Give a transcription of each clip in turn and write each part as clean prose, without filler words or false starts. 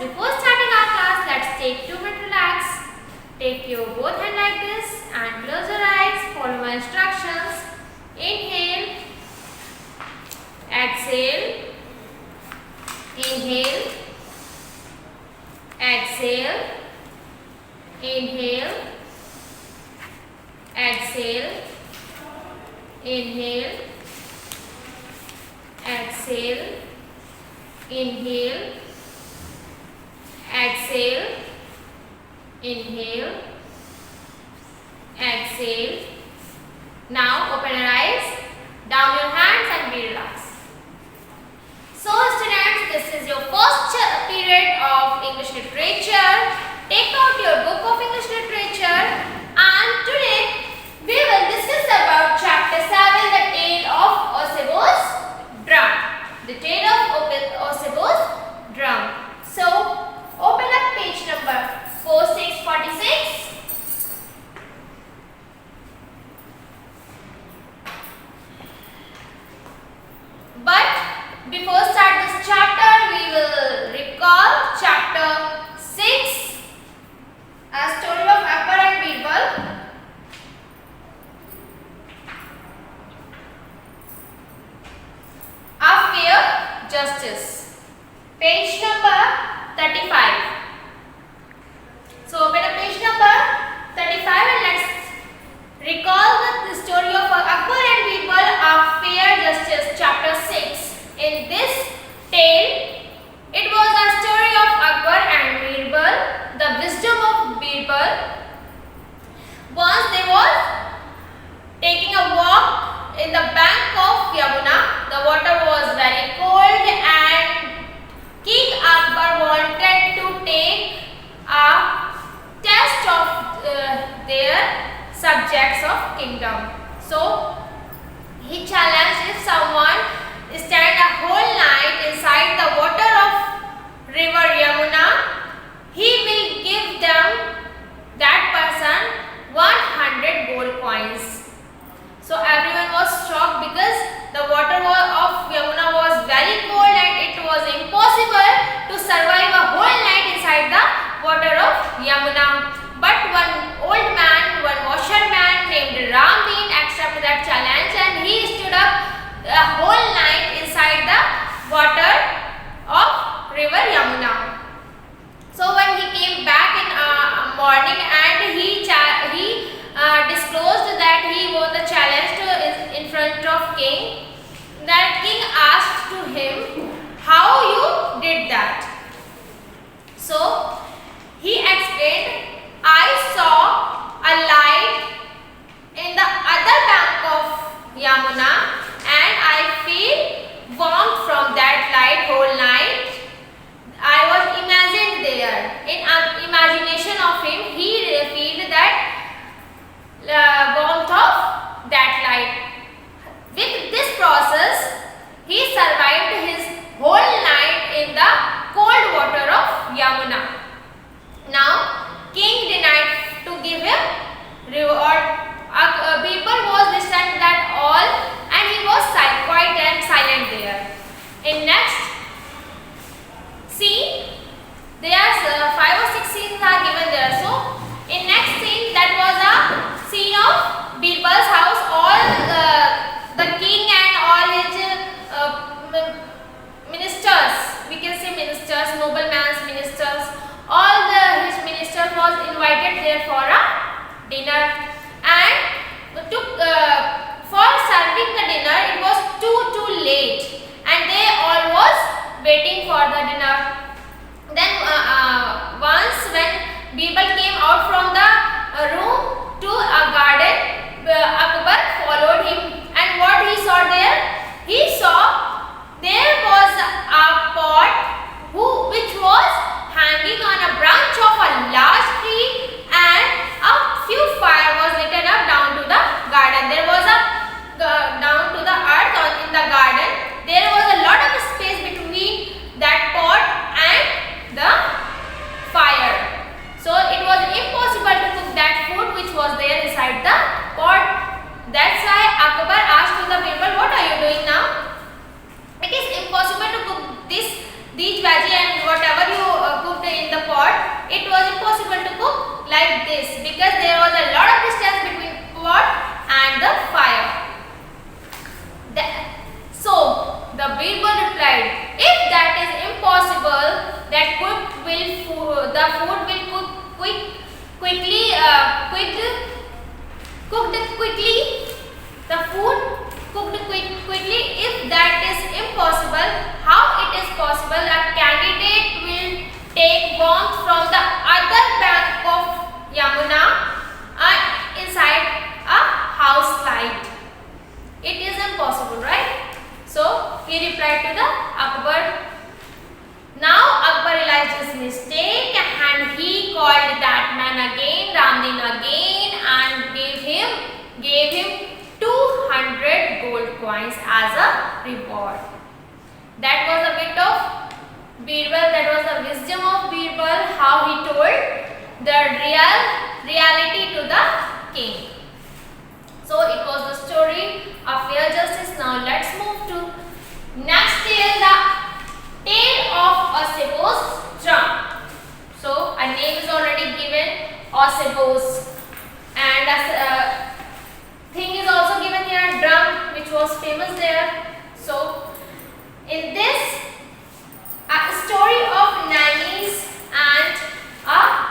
before starting our class, let's take 2 minutes relax. Take your both hand like this and close your eyes. Follow my instructions. Inhale, exhale, inhale, exhale, inhale, exhale, inhale, exhale, inhale, exhale, inhale, exhale. Now open your eyes, down your hands and be relaxed. So students, this is your first period of English literature. Take out your book of English literature and today we will discuss about chapter 7, the tale of Osebo's drum. The tale of Osebo's drum. So open up page number 4646. But before start this chapter, we will recall chapter 6, a story of Akbar and Birbal. A fair justice. Page number 35. So open up page number 35 and let's recall the story of Akbar and Birbal, A Fair Justice, chapter 6. In this tale, it was a story of Akbar and Birbal, the wisdom of Birbal. Once they was taking a walk in the bank of Yamuna. The water was very cold and King Akbar wanted to take a test of their subjects of kingdom. So he challenged if someone stand a whole night inside the water of river Yamuna, he will give them that person 100 gold coins. So everyone was shocked because the water of Yamuna was very cold and it was impossible to survive a whole night inside the water of Yamuna. But one old man, one washerman named Ramdeen accepted that challenge and he stood up a whole night inside the water of river Yamuna. So when he came back in morning and he disclosed that he won the challenge in front of king, that king asked to him, how you did that? So he explained, I saw a light in the other bank of Yamuna and I feel warmth from that light whole night. I was imagined there. In imagination of him, he felt that warmth of that light. With this process, he survived his whole night in the cold water of Yamuna. Now, king denied to give him reward. Birbal was listening to that all and he was quiet and silent there. In next scene, there are 5 or 6 scenes are given there. So, in next scene, that was a scene of Birbal's house. All the king and all his ministers, we can say ministers, noblemen's ministers, all his ministers was invited there for a dinner and for serving the dinner it was too late and they all was waiting for the dinner. Then once when Birbal came out from the room to a garden, Akbar followed him and what he saw there? He saw there was a pot which was hanging on a branch of a large tree and a few fire was lit up down to the garden. There was a down to the earth in the garden. There was a lot of space between that pot the food will cooked quickly. The food cooked quickly. If that is impossible, how it is possible a candidate will take warmth from the other bank of Yamuna inside a house light? It is impossible, right? So he replied to the Akbar. Now Akbar realized his mistake and he called that man again, Ramdin again, and gave him 200 gold coins as a reward. That was a bit of Birbal, that was the wisdom of Birbal, how he told the reality to the king. So it was the story of fair justice. Now let's move to next tale, the tale of Osebo's drum. So a name is already given, Osebo's, and a thing is also given here, a drum which was famous there. So in this a story of Namis and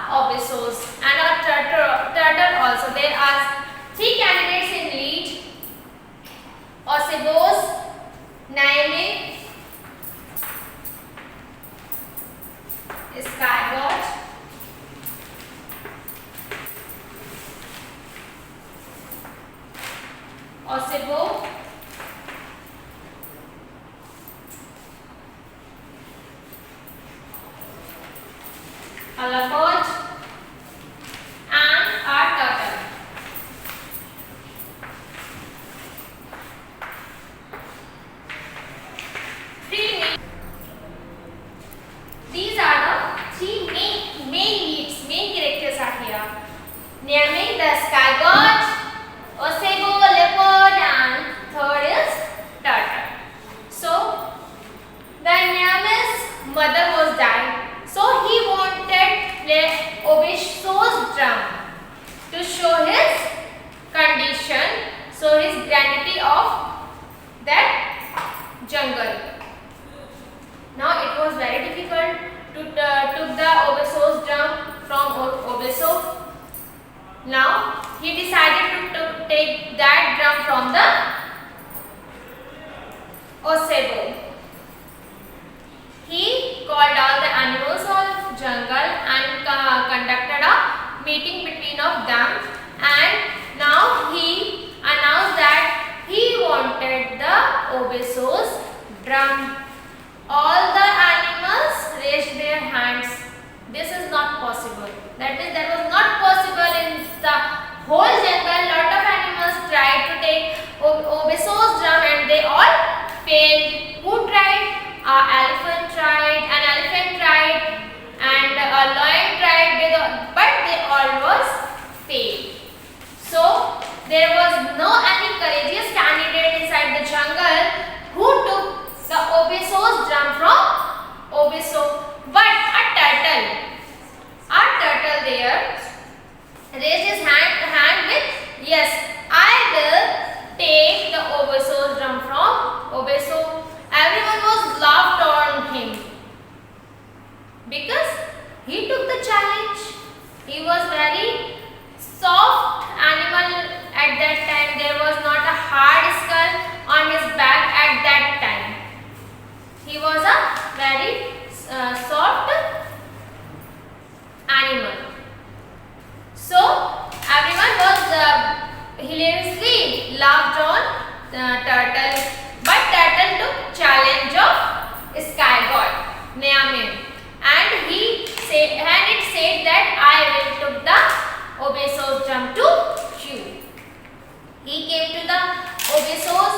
Obesos and a turtle also. There are 3 candidates in lead: Osebos, Naime, Skywatch. Osebo, Alapoj, and a turtle. These are the 3 main leads, main characters are here. Naming the sky god, Osebo, leopard, and third is turtle. So the Nyame's mother was died, so he wanted Obeso's drum to show his condition, so his gravity of that jungle. Now it was very difficult to took the Obeso's drum from Obeso. Now he decided to take that drum from the Osebo. He called all the animals of jungle and conducted a meeting between of them, and now he announced that he wanted the Obeso's drum. All the animals raised their hands. This is not possible. That was not possible in the whole jungle. Lot of animals tried to take Obeso's drum and they all failed. Who tried? An elephant tried, and a lion tried, but they all was failed. So there was no any courageous candidate inside the jungle who took the Obeso's drum from Obeso, but a turtle there raised his hand with, yes, I will take the Obeso's drum from Obeso. Everyone was laughed on him because he took the challenge. He was very soft animal at that time. There was not a hard skull on his back at that time. He was a very soft animal. So everyone was hilariously laughed on turtle, but turtle took challenge of sky god Neame, and it said that I will took the Obeso's drum to you. He came to the Obeso's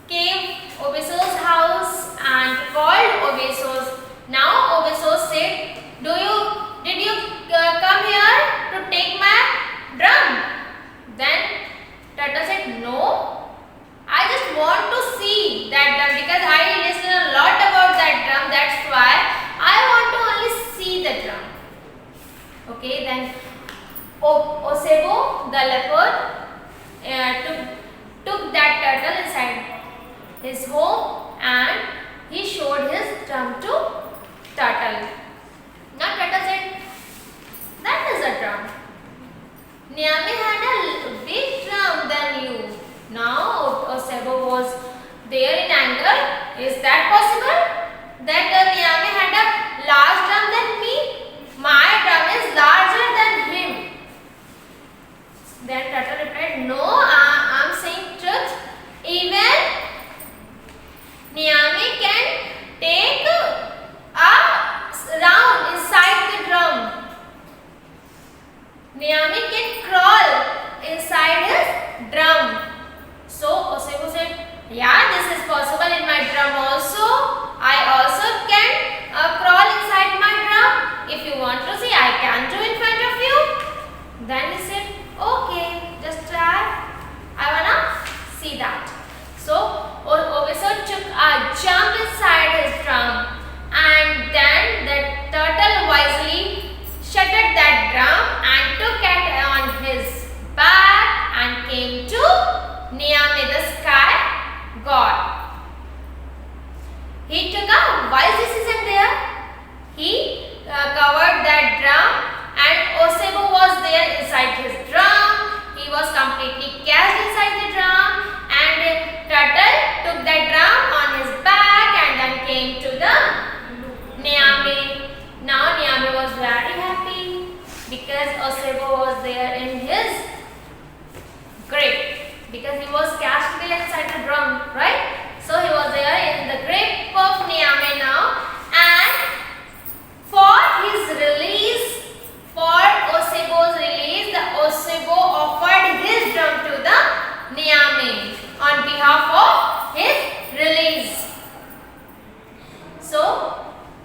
cave, Obeso's house, and called Obeso's. Now Obeso said, did you come here to take my drum? Then turtle said, no, I just want to see that drum because I listened a lot about that drum. That's why I want to only see the drum. Okay, then Osebo the leopard took that turtle inside his home and he showed his drum to turtle. covered that drum, and Osebo was there inside his drum. He was completely cast inside the drum, and Turtle took that drum on his back and then came to the Nyame. Now Nyame was very happy because Osebo was there in his grip, because he was cast there inside the drum, right? So he was there in the grip of Nyame now, and for his release, for Osebo's release, the Osebo offered his drum to the Nyame on behalf of his release. So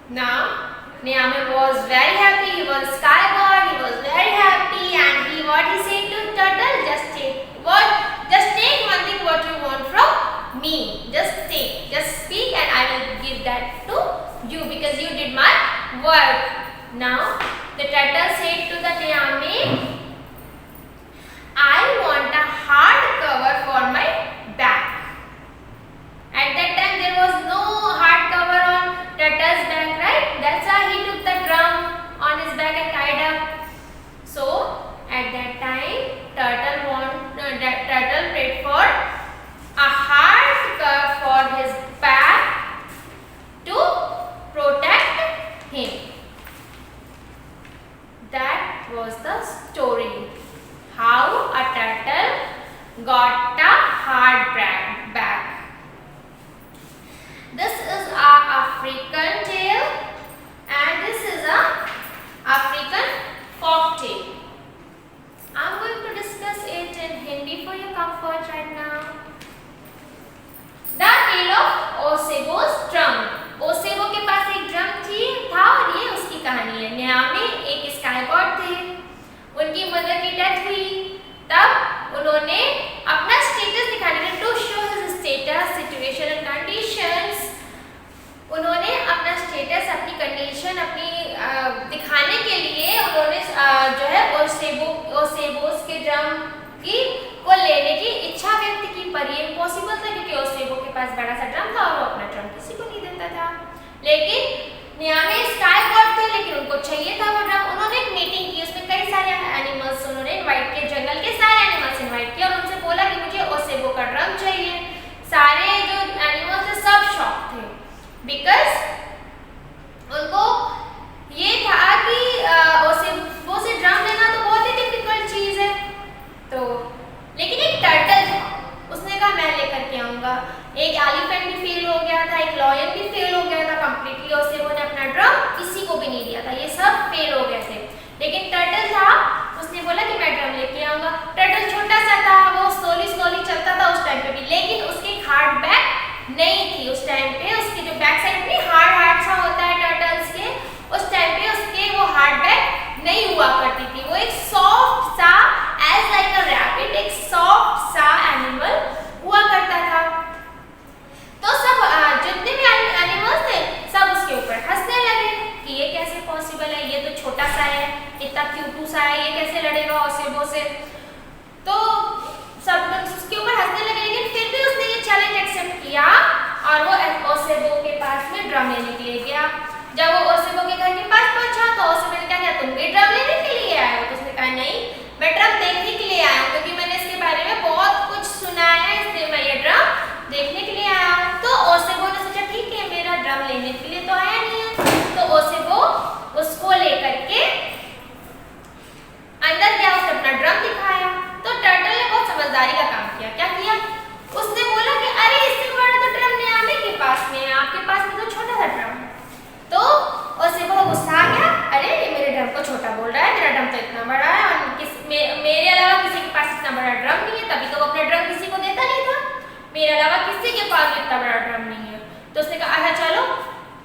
now Nyame was very happy. He was sky god. He was very happy, and what he said to Turtle, just take one thing what you want from me. Just take, just speak, and I will give that to you because you did my work. Now the Turtle said to the Nyame, I want a hard cover for my back. At that time there was no hard cover on Turtle's back, right? That's why he took the drum on his back and tied up. So at that time Turtle prayed for a hard cover for his back to protect him. That was the story. How a turtle got a hard back. This is a African tale, and this is a African folk tale. I'm going to discuss it in Hindi for your comfort right now. The tale of Osebo's drum. ओसेबो के पास एक drum था और ये उसकी कहानी है। न्यामे एक sky God थे, उनकी मदर की डेथ हुई, तब उन्होंने अपना स्टेटस दिखाने के लिए, to show his status, situation and conditions, उन्होंने अपना स्टेटस, अपनी कंडीशन, अपनी दिखाने के लिए उन्होंने जो है ओसेबोस के ड्रम को लेने की इच्छा व्यक्त की, पर ये इम्पॉसिबल था क्योंकि ओसेबो के पास बड़ा सा ड्रम था और वो अपना ड्रम किसी को नहीं देता था। लेकिन न्यामे स्काई गॉड थे, लेकिन उनको चाहिए था वो ड्रम। उन्होंने एक मीटिंग की, उसमें कई सारे एनिमल्स उन्होंने इनवाइट किए, जंगल के सारे एनिमल्स इनवाइट किए और उनसे बोला कि मुझे ओसेबो का ड्रम चाहिए। सारे जो एनिमल्स थे सब शॉक थे, बिकॉज उनको ये था कि ओसेबो से ड्रम लेना तो बहुत ही डिफिकल्ट चीज है। तो लेकिन एक टर्टल था, उसने कहा मैं लेकर के आऊंगा। एक एलिफेंट भी फेल हो गया था, एक लॉयन भी फेल हो गया था कंप्लीटली, ओसेबो ने अपना ड्रम किसी को भी नहीं दिया था, ये सब फेल हो गए थे। लेकिन टर्टल था, उसने बोला कि मैं ड्रम लेके आऊंगा। टर्टल छोटा सा था, वो स्लोली चलता था उस टाइम पे भी, लेकिन उसकी हार्ड बैक नहीं थी उस टाइम पे। उसकी जो बैक साइड में हार्ड सा होता है टर्टल्स के, उस टाइम पे उसके वो हार्ड बैक नहीं हुआ करती थी। वो एक सॉफ्ट सा, एज लाइक अ रैबिट, एक सॉफ्ट सा एनिमल हुआ करता था। तो सब जितने भी एनिमल्स थे सब उसके ऊपर हंसने लगे कि ये कैसे पॉसिबल है, ये तो छोटा सा है, इतना क्यूटू सा है, ये कैसे लड़ेगा ओसेबो से। तो सब उसके ऊपर हंसने लगे, लेकिन फिर भी उसने ये चैलेंज एक्सेप्ट किया और वो ओसेबो के पास में ड्रम लेने के लिए गया। जब वो ओसेबो के घर के पास पहुंचा तो ओसेबो ने कहा तुम भी ड्रम लेने के लिए आए हो? तो उसने कहा नहीं, मैं ड्रम देखने के लिए आया हूँ, क्योंकि मैंने इसके बारे में बहुत कुछ सुना है, इसलिए मैं ये ड्रम देखने के लिए आया हूँ। तो ओसेबो ने सोचा ठीक है, मेरा ड्रम लेने के लिए तो आया नहीं है। तो ओसेबो उसको लेकर के अंदर गया, उसने अपना ड्रम दिखाया। तो टर्टल ने बहुत समझदारी का काम किया। क्या किया? उसने बोला कि अरे इससे बड़ा तो ड्रम न्यामे के पास में है, आपके पास में तो छोटा सा ड्रम है। तो ओसेबो को गुस्सा आ गया, अरे ये मेरे ड्रम को छोटा बोल रहा है, मेरा ड्रम तो इतना बड़ा है और मेरे अलावा किसी के पास इतना बड़ा ड्रम नहीं है, तभी तो वो अपना ड्रम किसी को देता नहीं था, मेरे अलावा किसी के पास इतना बड़ा ड्रम नहीं है। तो उसने कहा अच्छा चलो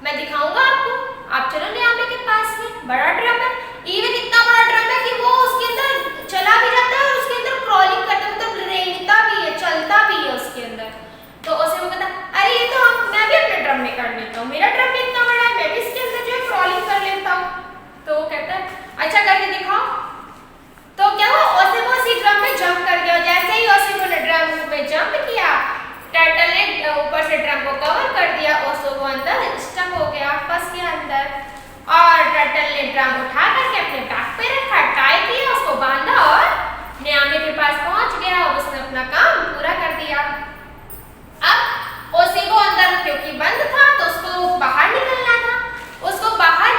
मैं दिखाऊंगा आपको, आप चलो न्यामे के पास में, बड़ा ड्रम है, इवन इतना बड़ा ड्रम है कि वो उसके अंदर चला भी जाता है और उसके अंदर क्रॉलिंग करता है, मतलब रेंगता भी है, चलता भी है उसके अंदर। तो ओसेबो कहता अरे ये तो मैं भी अपने ड्रम में कर लेता हूँ, मेरा ड्रम भी इतना बड़ा है, मैं भी इसके अंदर जो है क्रॉलिंग कर लेता हूँ। तो वो कहता है अच्छा करके दिखाओ। तो क्या हुआ, ओसेबो उसी ड्रम में जंप कर गया। जैसे ही ओसेबो ने ड्रम में जंप किया, टर्टल ने ऊपर से ड्रम को कवर कर दिया, ओसेबो अंदर स्टक हो गया, फंस गया अंदर। और टर्टल ड्रम उठा करके अपने बैक पे रखा, टाई किया, उसको बांधा और नियामे के पास पहुंच गया और उसने अपना काम पूरा कर दिया। अब ओसेबो अंदर क्योंकि बंद था तो उसको बाहर निकलना था। उसको बाहर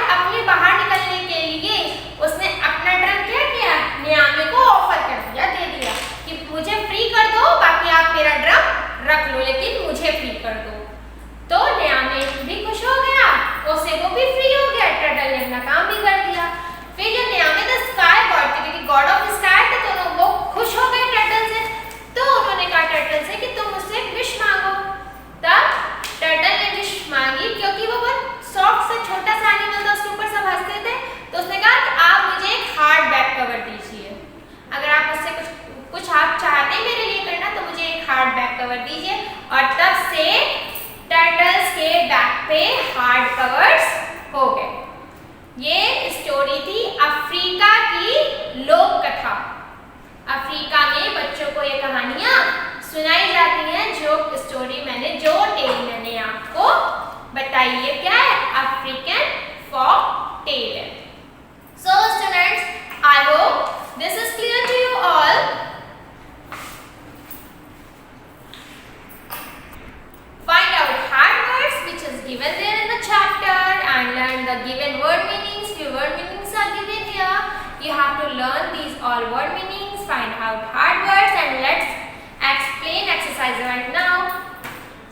निकलने के लिए उसने अपना ड्रम क्या किया, नियामे को ऑफर कर दिया, दे दिया कि मुझे फ्री कर दो, बाकी आप मेरा ड्रम रख लो लेकिन मुझे फ्री कर दो। तो नियामे भी खुश हो गया, ओसेबो भी फ्री हो गया, टर्टल ने अपना काम भी कर दिया। फिर जो नियामे द स्काई गॉड थे, क्योंकि गॉड ऑफ स्काई थे, तो वो खुश हो गए टर्टल से। तो उन्होंने कहा टर्टल से कि तुम मुझसे विश मांगो। तब टर्टल ने विश मांगी, क्योंकि वो बहुत सॉफ्ट से छोटा सा एनिमल था, उसके ऊपर सब हंसते थे, तो उसने कहा कि आप मुझे एक हार्ड बैक कवर दीजिए। अगर आप मुझसे कुछ आप चाहते हैं मेरे लिए करना तो मुझे एक हार्ड बैक कवर दीजिए। और तब से टर्टल्स के बैक पे हार्ड कवर्स हो गए। ये स्टोरी थी अफ्रीका की लोक कथा। अफ्रीका में बच्चों को ये कहानियां सुनाई जाती हैं। जो टेल मैंने आपको बताई है क्या है, अफ्रीकन फोक टेल है। So students, I hope this is clear to you all. Find out hard words which is given there in the chapter and learn the given word meanings. Few word meanings are given here. You have to learn these all word meanings, find out hard words, and let's explain exercise right now.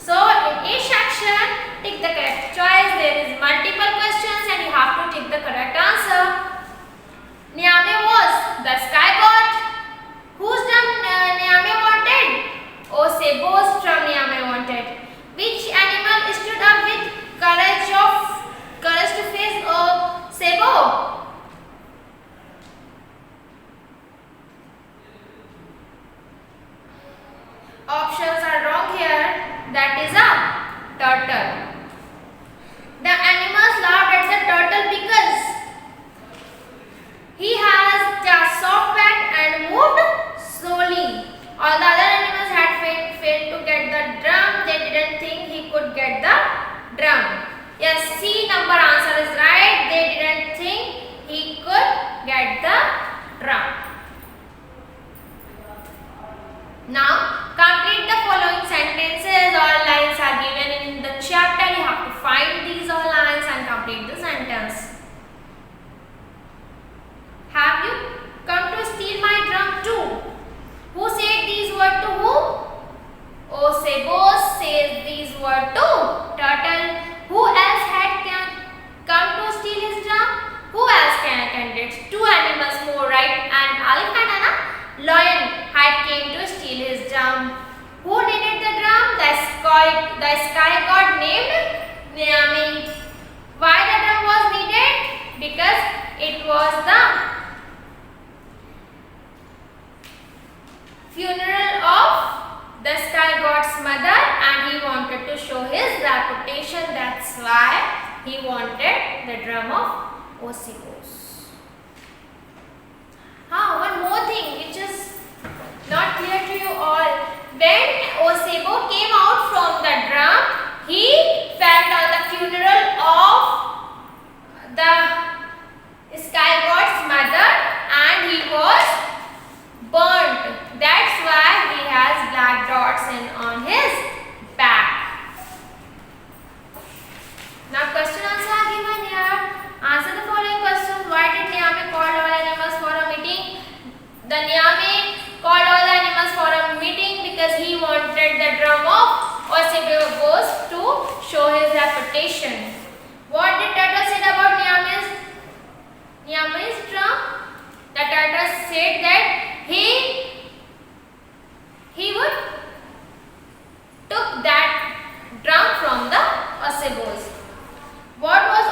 So in each section, take the correct choice. There is multiple questions and you have to take the correct answer. Niame was the sky god. Whose drum Niame wanted? Osebo's drum Niame wanted. Which animal stood up with courage to face Osebo? Options are wrong here. That is a turtle. The animals laughed at the turtle because he has a soft back and moved slowly. All the other animals had failed to get the drum. They didn't think he could get the drum. Yes, C number answer is right. They didn't think he could get the drum. Now complete the following sentences. All lines are given in the chapter. You have to find these all lines and complete the sentence. Have you come to steal my drum too? Who said these words to whom? Osebo says these words to turtle. Who else had come to steal his drum? Who else can it? Two animals more, right? And elephant and a lion had came to steal his drum. Who needed the drum? The sky god named Niame. Why the drum was needed? Because it was the funeral of the sky god's mother and he wanted to show his reputation. That's why he wanted the drum of Osebo's. One more thing which is not clear to you all. When Osebo came out from the drum, he felt on the funeral of the sky god's mother and he was burnt. That's why he has black dots on his back. Now question answer are given here. Answer the following questions. Why did Niame call all animals for a meeting? The Niame called all the animals for a meeting because he wanted the drum of Osebo to show his reputation. What did turtle say about Niame's drum? The turtle said that he would took that drum from the Osebo's. What was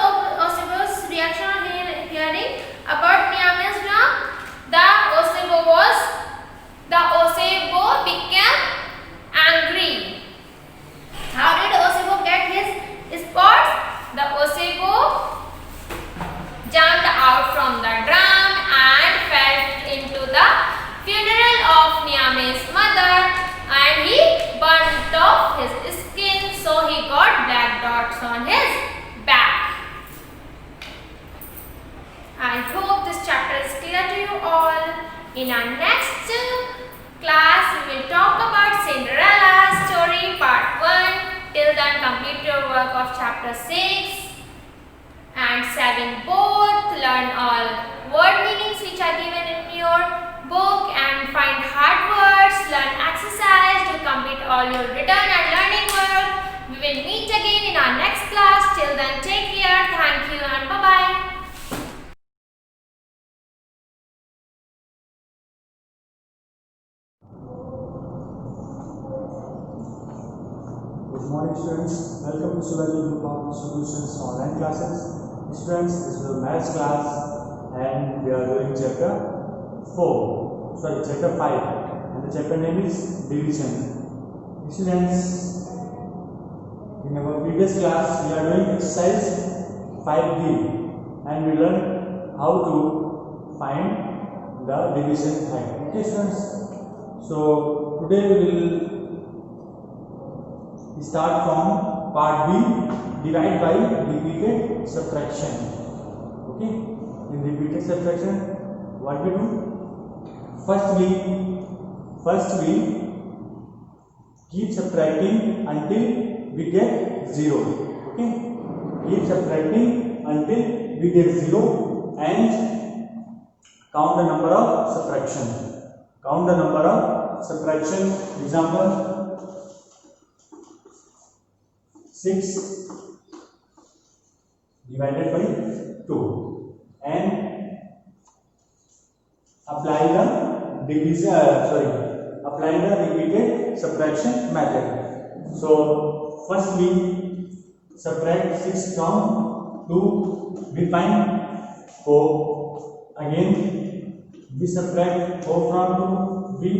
Osebo's reaction on hearing about Niame's drum? The Osebo became angry. How did Osebo get his spots? The Osebo jumped out from the drum and fell into the funeral of Niame's mother and he burnt off his skin, so he got black dots on his back. In our next class, we will talk about Cinderella story part 1. Till then, complete your work of chapter 6 and 7 both. Learn all word meanings which are given in your book and find hard words. Learn exercise to complete all your written and learning work. We will meet again in our next class. Till then, take care. Thank you and bye-bye. Good morning students, welcome to Shivaji Group of Solutions online classes. Students, this is the maths class and we are doing chapter 5 and the chapter name is division. Students, in our previous class we are doing exercise 5b and we learned how to find the division fact. Okay students, so today we will start from part B, divide by repeated subtraction. Okay, in repeated subtraction, what we do? First we keep subtracting until we get 0. Okay, keep subtracting until we get 0 and count the number of subtraction. Count the number of subtraction. Example, 6 divided by 2 and apply the repeated subtraction method. So first we subtract 6 from 2, we find 4. Again we subtract 4 from 2, we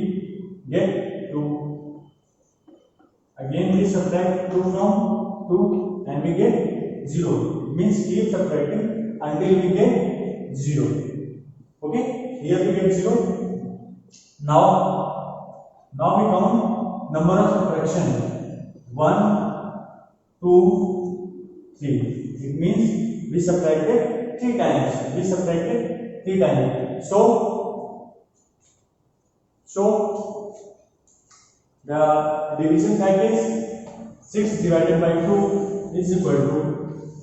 get 2. Again we subtract 2 from 2 and we get 0. It means keep subtracting until we get 0. Okay, here we get 0. Now we count number of subtraction. 1, 2, 3. It means we subtracted 3 times. So the division fact is 6 divided by 2 is equal to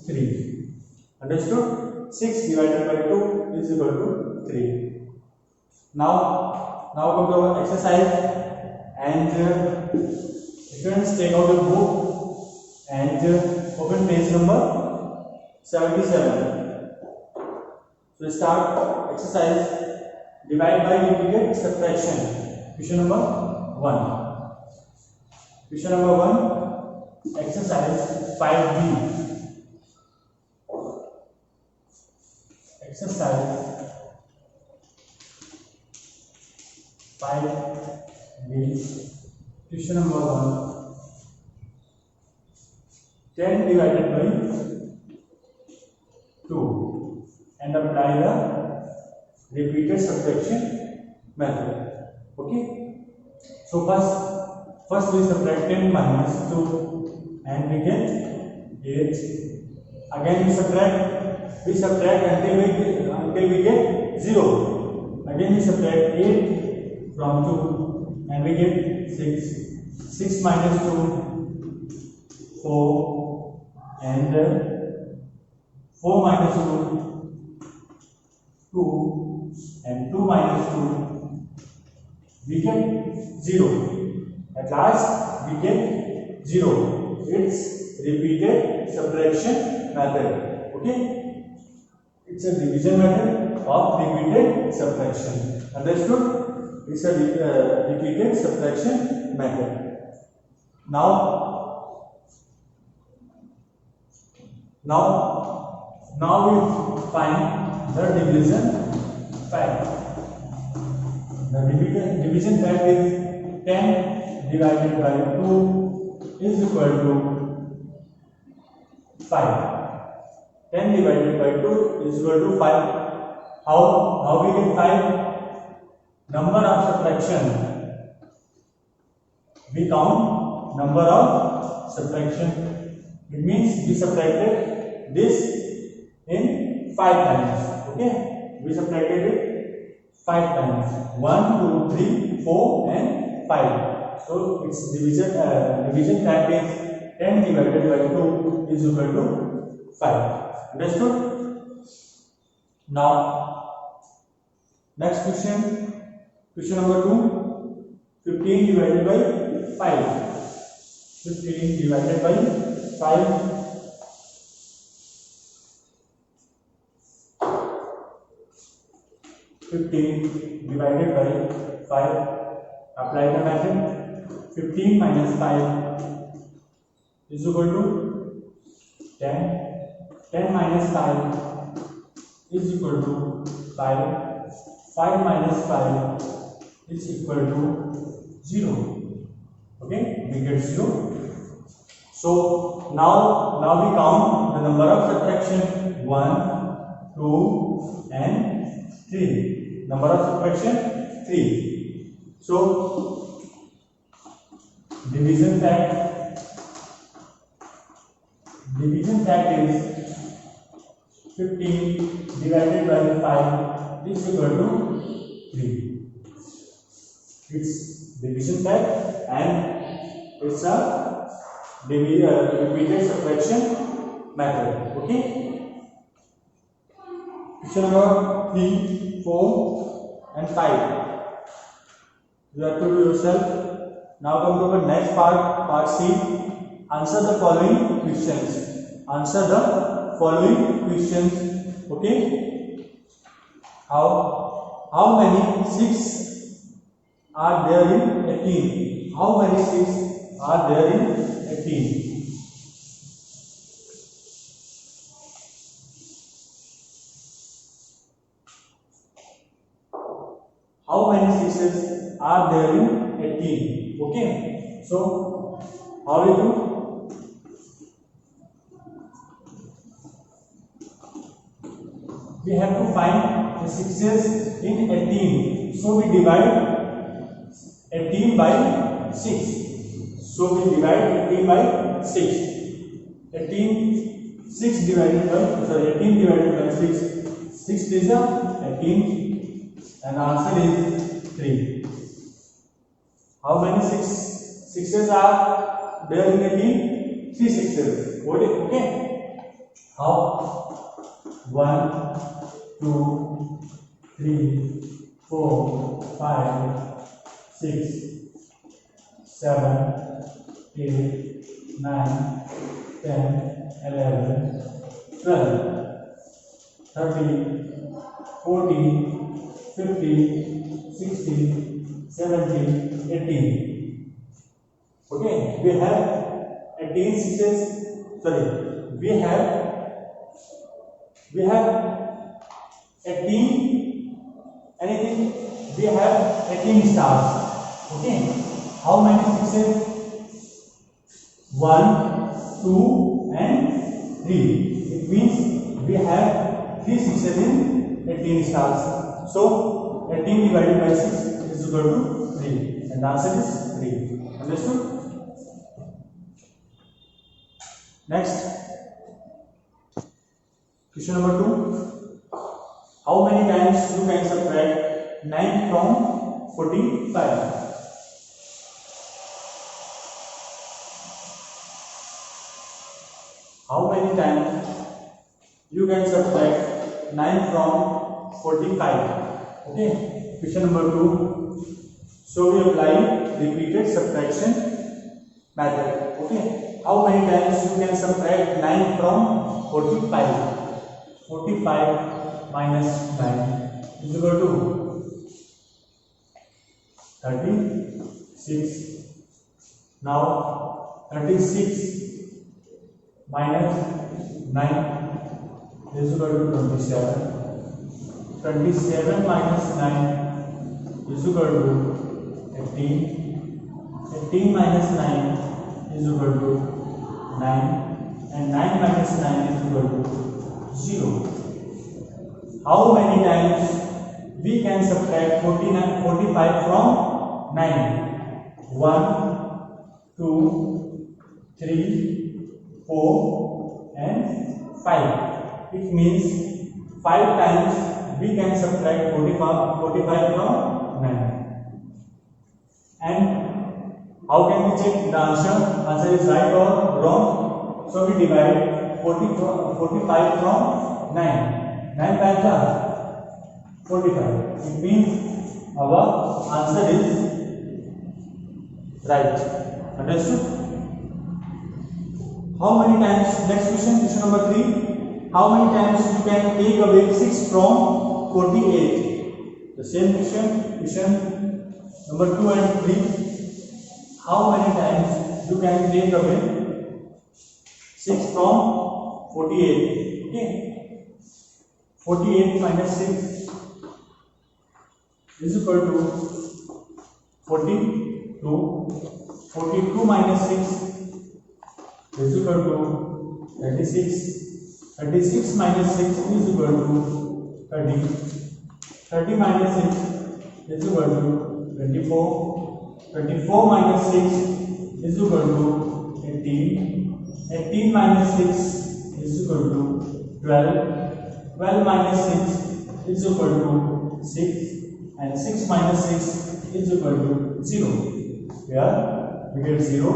3. Understood? 6 divided by 2 is equal to 3. Now come to our exercise and students take out your book and open page number 77. So start exercise divide by repeated subtraction. Question number 1. Question number 1, exercise 5b. Exercise 5b. Question number 1. 10 divided by 2 and apply the repeated subtraction method. Okay. So first we subtract 10 minus 2 and we get 8. Again we subtract until we get 0. Again we subtract 8 from 2 and we get 6. 6 minus 2, 4 and 4 minus 2, 2 and 2 minus 2, we get 0. At last we get 0. It's repeated subtraction method. Okay, it's a division method of repeated subtraction. Understood? It's a repeated subtraction method. Now we find the division fact. The division fact is 10 divided by 2 is equal to 5. 10 divided by 2 is equal to 5. How we get 5? Number of subtraction. We count number of subtraction. It means we subtracted this in 5 times. Okay, we subtracted it 5 times. 1, 2, 3, 4 and 5. So its division fact is 10 divided by 2 is equal to 5. Understood? Now next question. Question number 2. 15 divided by 5. 15 divided by 5. 15 divided by 5. Apply the method. 15 minus 5 is equal to 10. 10 minus 5 is equal to 5. 5 minus 5 is equal to 0. Okay, we get 0. So now we count the number of subtraction 1, 2 and 3. Number of subtraction 3. So division fact is 15 divided by 5 is equal to 3. It's division fact and it's a repeated subtraction method. Okay. Question number 3, 4 and 5. You have to do yourself. Now come to the next part C. Answer the following questions. Answer the following questions. Okay. How many 6 are there in 18? How many 6 are there in 18? How many 6s are there in 18? Okay. So how we do? We have to find the 6s in 18. So we divide 18 by 6. So we divide 18 by 6. 18 divided by 6. 6 is 18 and answer is 3. How many 6s are there in 18? 3 6s. Okay. How? 1, 2, 3, 4, 5, 6, 7, 8, 9, 10, 11, 12, 13, 14, 15, 16, 17, 18. Okay, we have 18 6s. Sorry, we have 18 anything. We have 18 stars. Okay, how many 6s? 1, 2 and 3. It means we have 3 6s in 18 stars. So 18 divided by 6 is equal to 3 and the answer is 3. Understood? Next, question number 2. How many times you can subtract 9 from 45? How many times you can subtract 9 from 45? Okay. Question number 2. So we apply repeated subtraction method. Okay. How many times you can subtract 9 from 45? 45 minus 9 is equal to 36. Now 36 minus 9 is equal to 27. 27 minus 9 is equal to 18. 18 minus 9 is equal to 9 and 9 minus 9 is equal to 0. How many times we can subtract 45 from 9? 1, 2, 3, 4 and 5. It means 5 times we can subtract 45 from 9. And how can we check the answer? Answer is right or wrong? So we divide 45 from 9. 9 times are 45. It means our answer is right. Understood? How many times? Next question number 3. How many times you can take away 6 from 48? The same question number 2 and 3. How many times you can take away 6 from 48? Okay. 48 minus 6 is equal to 42. 42 minus 6 is equal to 36. 36 minus 6 is equal to 30. 30 minus 6 is equal to 24. 24 minus 6 is equal to 18. 18 minus 6 is equal to 12. 12 minus 6 is equal to 6. And 6 minus 6 is equal to 0. Here we get 0.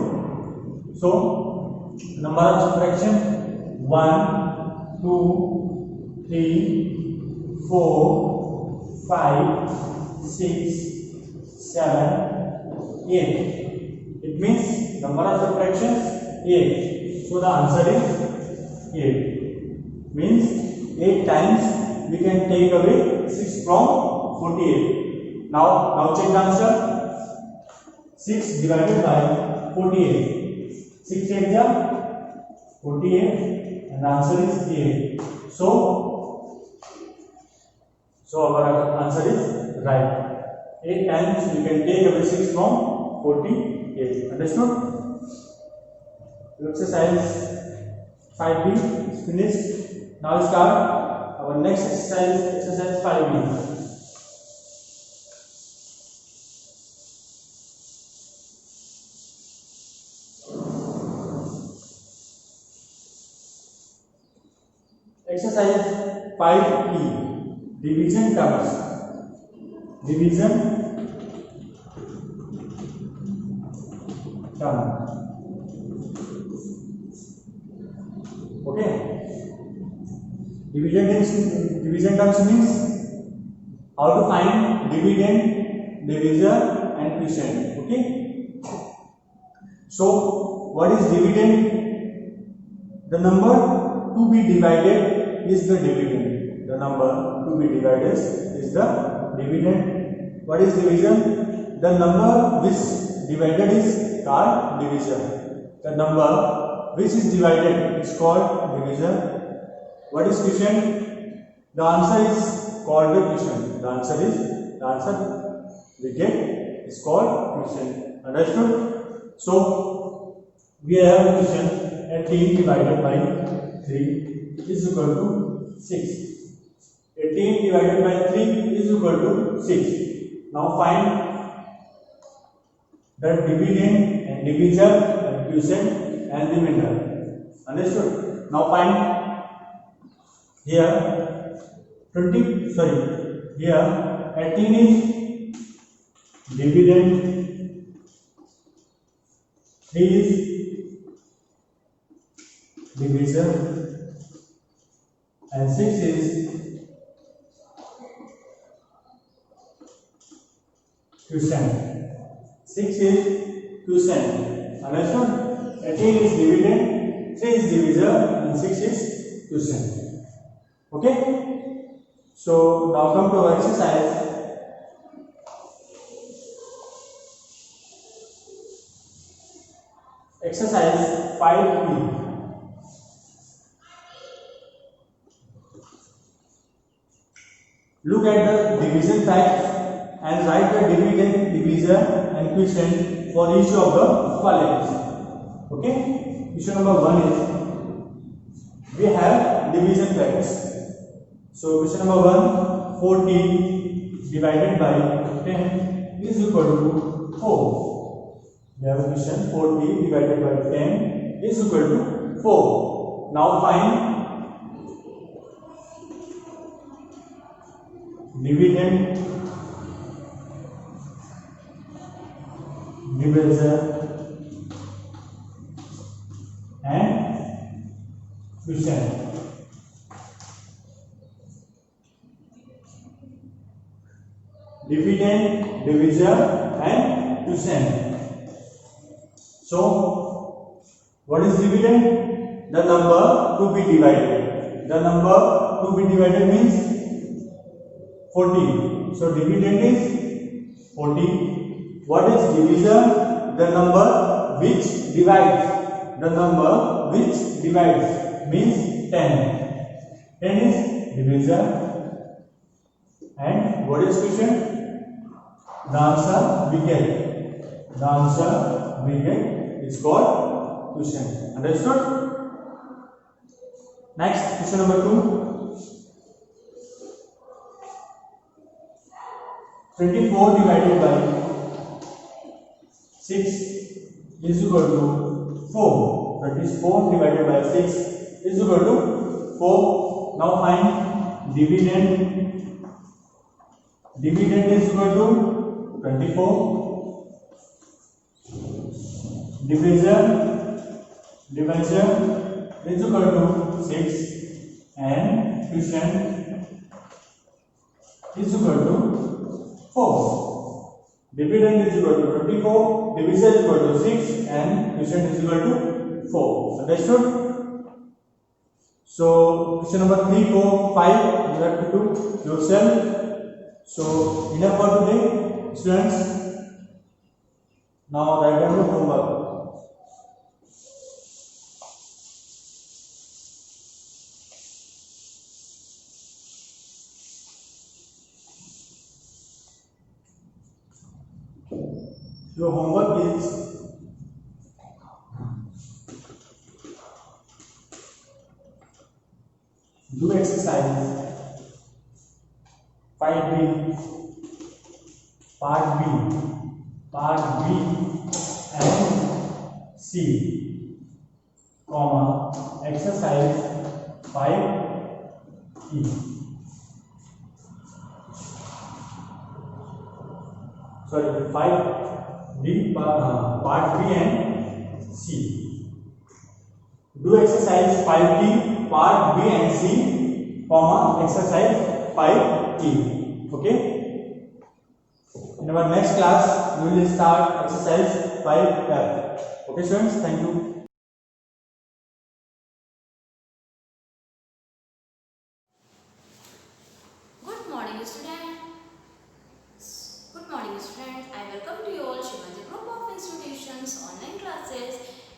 So, number of subtraction 1, 2, 3, 4, 5, 6, 7, 8. It means number of subtractions 8. So the answer is 8. Means 8 times we can take away 6 from 48. Now check the answer. 6 divided by 48. 6 8 is 48 and the answer is 8. So our answer is right. 8 times we can take away 6 from 48. Understood? Exercise 5B is finished. Now start our next exercise 5B. Exercise 5E, division terms. Division term. Okay. Division terms means how to find dividend, divisor, and quotient. Okay. So what is dividend? The number to be divided is the dividend. The number to be divided is the dividend. What is division? The number which divided is called divisor. The number which is divided is called divisor. What is quotient? The answer is called the quotient. The answer we get is called quotient. Understood? So we have quotient 18 divided by 3 is equal to 6. 18 divided by 3 is equal to 6. Now find the dividend and divisor and quotient and remainder. Understood? Now find here 18 is dividend, 3 is divisor, and 6 is quotient. 6 is quotient. Understood? 18 is dividend, 3 is divisor, and 6 is quotient. Okay? So now come to our exercise. Exercise 5B. Look at the division types and write the dividend, divisor, and quotient for each of the following. Okay? Question number 1 is we have division types. So question number 1, 40 divided by 10 is equal to 4. We have question 40 divided by 10 is equal to 4. Now find dividend, divisor and quotient. Dividend, divisor and quotient. So what is dividend? The number to be divided. The number to be divided means 40. So dividend is 40. What is divisor? The number which divides. The number which divides means 10. 10 is divisor. And what is quotient? The answer we get. The answer we get is called quotient. Understood? Next, question number 2. 24 divided by 6 is equal to 4. That is 4 divided by 6 is equal to 4. Now find dividend. Dividend is equal to 24. Divisor is equal to 6 and quotient is equal to 4. Dividend is equal to 24, divisor is equal to 6 and quotient is equal to 4. Understood? So question number 3, 4, 5 you have to do yourself. So enough for today, students. Now write down your homework. Your homework is do exercise 5B, part B and C, comma, exercise 5E. Sorry, 5D, part B and C. Do exercise 5D, part B and C, comma, exercise 5E. Okay? In our next class, we will start exercise 5F. Okay, students? Thank you. Good morning, students. Good morning, students. I welcome to you all Shivaji Group of Institutions online classes.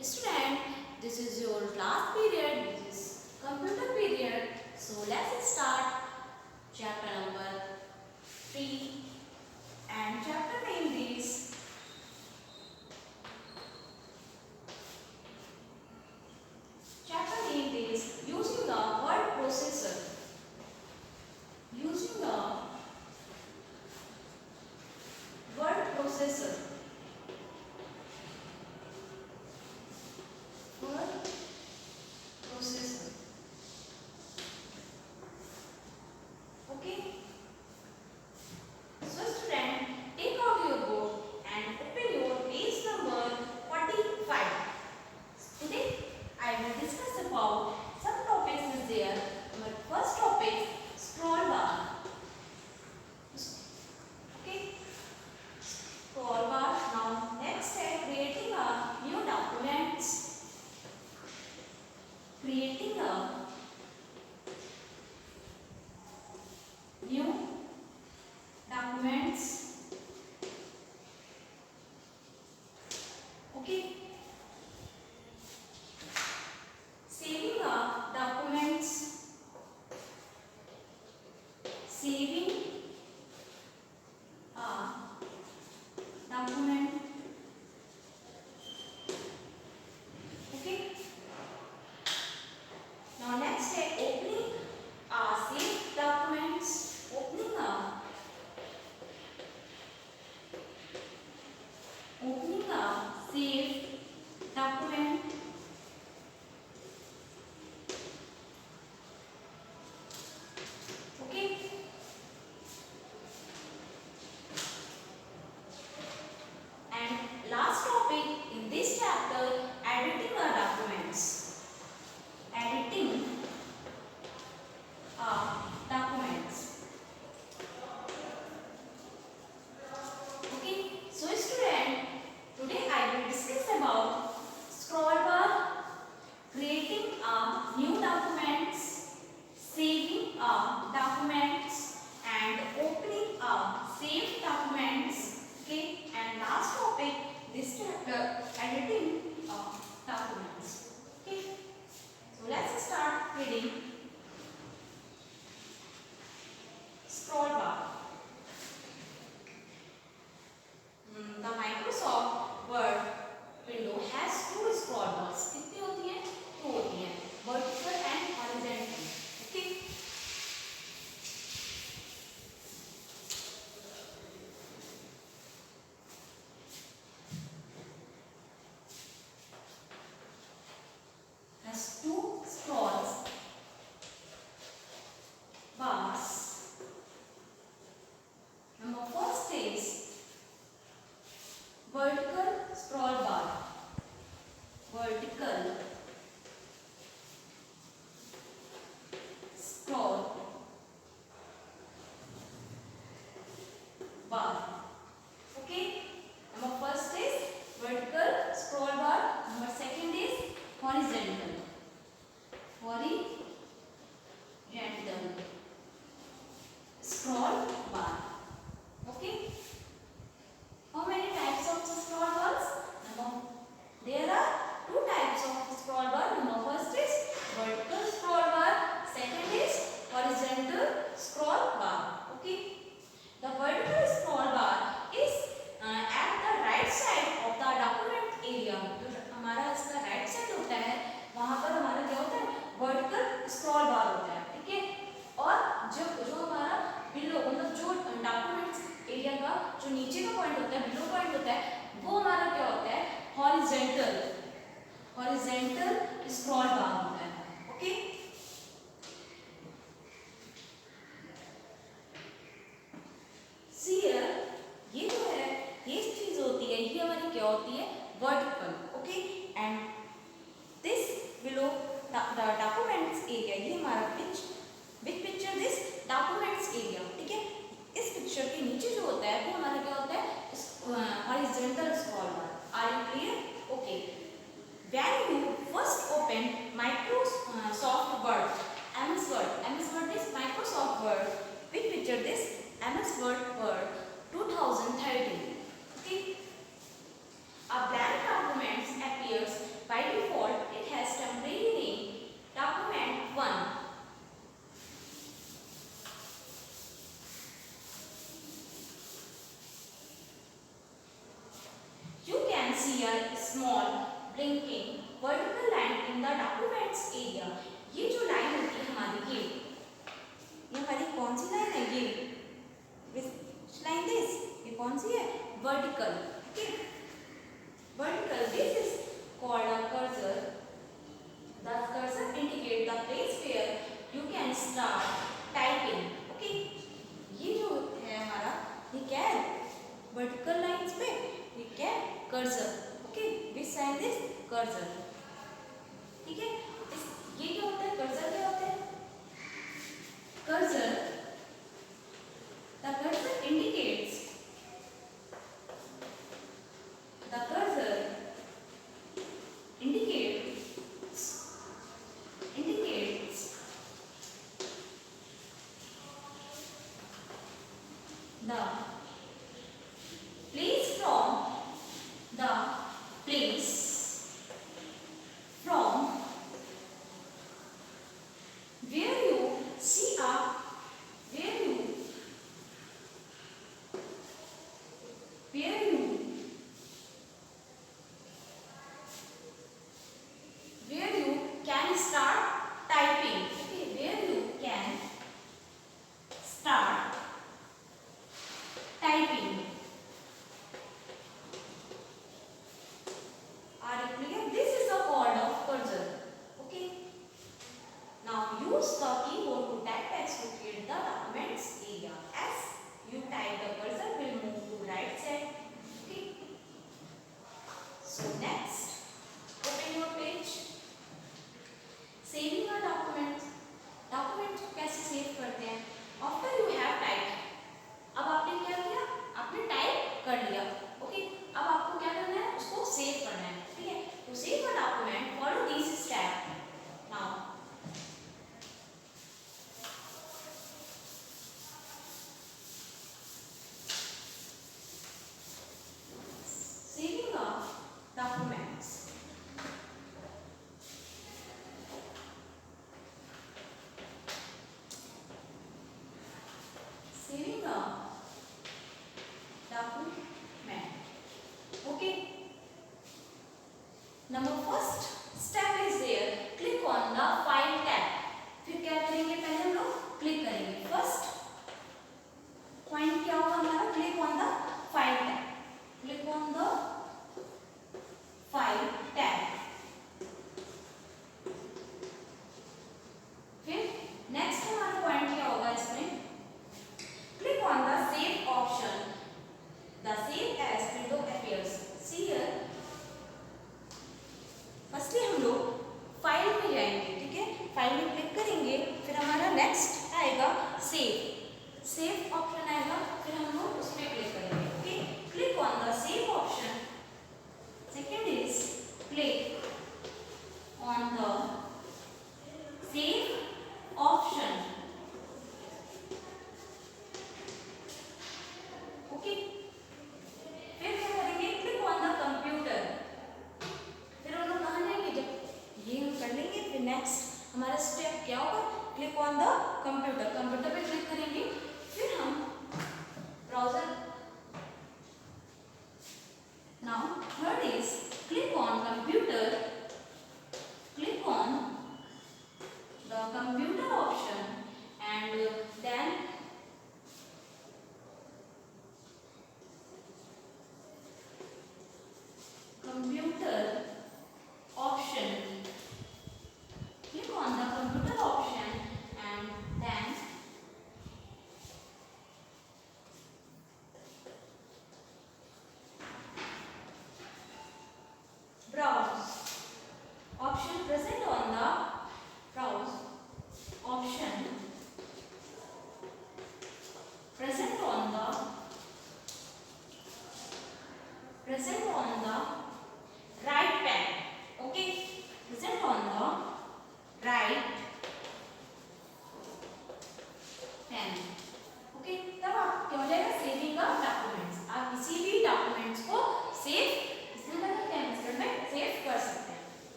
Student, this is your class period. This is computer period. So let's start chapter number 3 and chapter name is using the word processor. Using the word processor. Word processor. Okay. So student, take out your book and open your page number 45. Today I will discuss about some topics is there. Our first topic, scroll bar. Okay. Scroll bar. Now next step, creating a new documents. Creating a new documents. Okay. Saving a documents. Saving a document. Okay. Now next step, opening a saved documents. Opening a saved document. Okay. जो नीचे का point होता है, below point होता है, वो हमारा क्या होता है, हॉरिजेंटल स्क्रॉल बार होता है। ओके, सी हियर, ये जो है ये चीज होती है, ये हमारी क्या होती है, vertical. Okay, and this below the documents area, ये हमारा पिक्चर दिस डॉक्यूमेंट्स एरिया। ठीक है, इस पिक्चर के नीचे जो होता है वो हमारा क्या होता है, horizontal scroll bar. Are you clear? Okay, when you first open Microsoft Word, MS Word is Microsoft Word. We picture this MS Word 2013. Okay, a blank document appears by default. It has temporary name document 1. You can see a small blinking vertical line in the documents area. ये जो line होती है हमारी, ये हमारी कौन सी line है, ये लाइन दिस, ये कौन सी है, vertical. Okay, vertical, this is called a cursor. The cursor indicate the place where you can start typing. Okay, ये जो है हमारा, ये क्या है, वर्टिकल लाइंस पे ये क्या है, cursor. Okay, which sign this, cursor. ठीक है, ये क्या होता है, कर्सर क्या होता है, cursor, the cursor indicates, the cursor indicates the place from where you see a where you can start typing. Okay, where you can start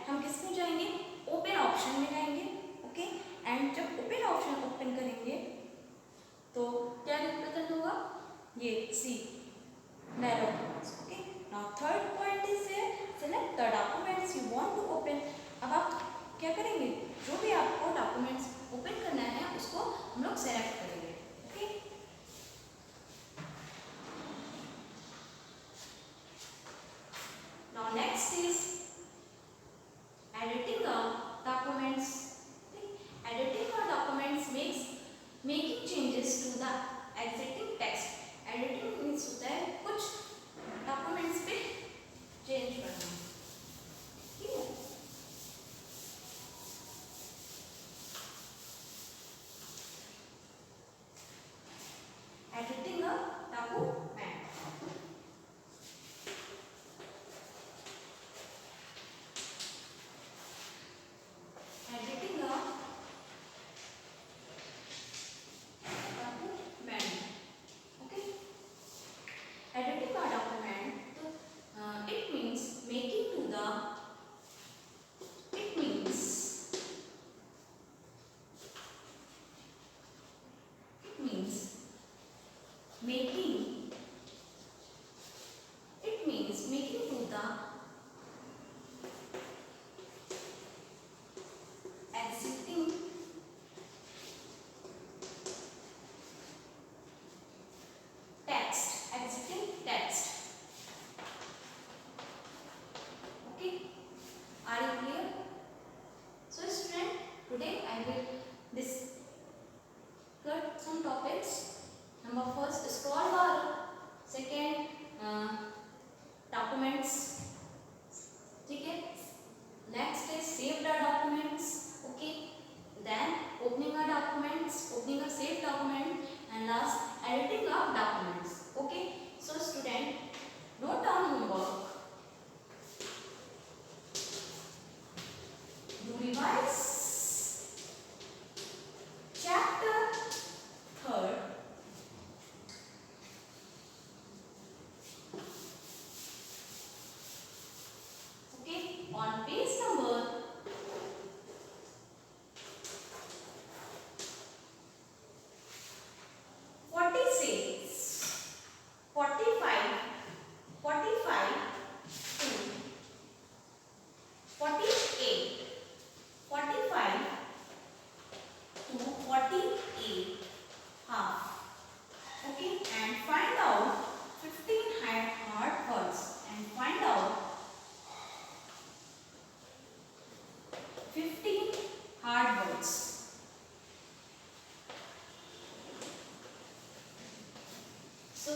हम किस में जाएंगे, ओपन ऑप्शन में जाएंगे। ओके, एंड जब ओपन ऑप्शन ओपन करेंगे तो क्या रिप्रेजेंट होगा, ये see dialog box. Okay, now third point is select the documents you want to open. अब आप क्या करेंगे, जो भी आपको डॉक्यूमेंट्स ओपन करना है उसको हम लोग सेलेक्ट करेंगे। Okay, now next is editing the documents. Editing the documents means making changes to the existing text. Editing means होता है कुछ documents पे change करना, ठीक है। Editing a document. Editing a document. Okay. Editing a document. It means making to the. It means. It means making. It means making to the existing text. Existing text. Okay, are you clear? So student, today I will discuss some topics. Number first, scroll bar. Second, documents. ठीक है, next is save the documents. Okay, then opening a documents, opening a saved document, and last editing of documents. Okay, so student, note down homework. You revise chapter 3rd. Okay, on page number 46, 45, 45 to 48, 45 to 48 half. Okay, and find out 15 hard words and find out 15 hard words. So